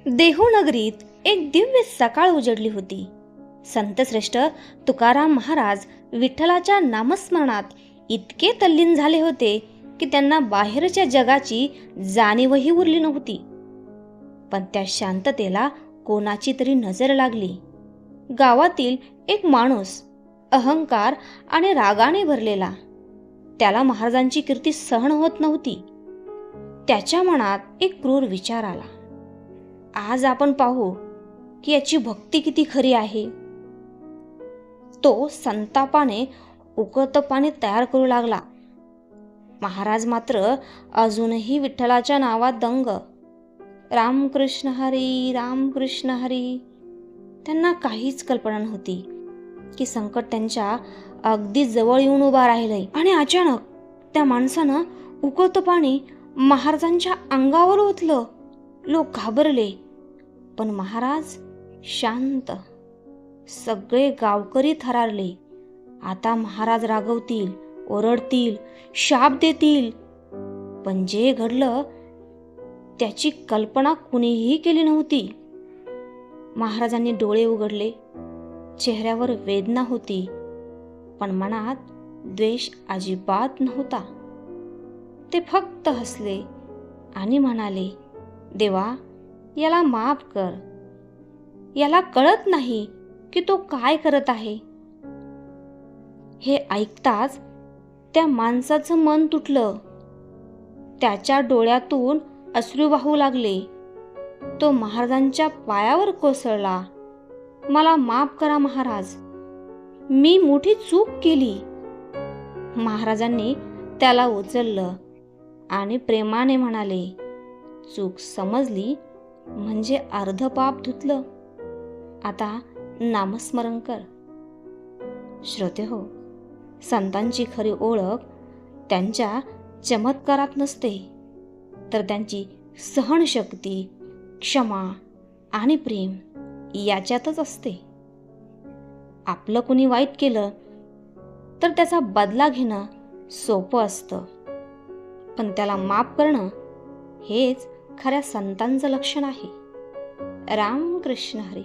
देहूनगरीत एक दिव्य सकाळ उजडली होती. संतश्रेष्ठ तुकाराम महाराज विठ्ठलाच्या नामस्मरणात इतके तल्लीन झाले होते की त्यांना बाहेरच्या जगाची जाणीवही उरली नव्हती. पण त्या शांततेला कोणाची तरी नजर लागली. गावातील एक माणूस अहंकार आणि रागाने भरलेला, त्याला महाराजांची कीर्ती सहन होत नव्हती. त्याच्या मनात एक क्रूर विचार आला. आज आपण पाहू की याची भक्ती किती खरी आहे. तो संतापाने उकळतं पाणी तयार करू लागला. महाराज मात्र अजूनही विठ्ठलाच्या नावात दंग. रामकृष्ण हरी, रामकृष्ण हरी. त्यांना काहीच कल्पना नव्हती की संकट त्यांच्या अगदी जवळ येऊन उभा राहिलंय. आणि अचानक त्या माणसानं उकळतं पाणी महाराजांच्या अंगावर ओतलं. लोक घाबरले, पण महाराज शांत. सगळे गावकरी थरारले. आता महाराज रागवतील, ओरडतील, शाप देतील. पण जे घडलं त्याची कल्पना कुणीही केली नव्हती. महाराजांनी डोळे उघडले. चेहऱ्यावर वेदना होती, पण मनात द्वेष अजिबात नव्हता. ते फक्त हसले आणि म्हणाले, देवा, याला माफ कर. याला कळत नाही की तो काय करत आहे. हे ऐकताच त्या माणसाचं मन तुटलं. त्याच्या डोळ्यातून अश्रू वाहू लागले. तो महाराजांच्या पायावर कोसळला. मला माफ करा महाराज, मी मोठी चूक केली. महाराजांनी त्याला उचललं आणि प्रेमाने म्हणाले, चूक समजली म्हणजे अर्ध पाप धुतलं. आता नामस्मरण कर. श्रोतेहो, संतांची खरी ओळख त्यांच्या चमत्कारात नसते, तर त्यांची सहनशक्ती, क्षमा आणि प्रेम याच्यातच असते. आपलं कुणी वाईट केलं तर त्याचा बदला घेणं सोपं असतं, पण त्याला माफ करणं हेच खऱ्या संतांचं लक्षण आहे. रामकृष्ण हरी.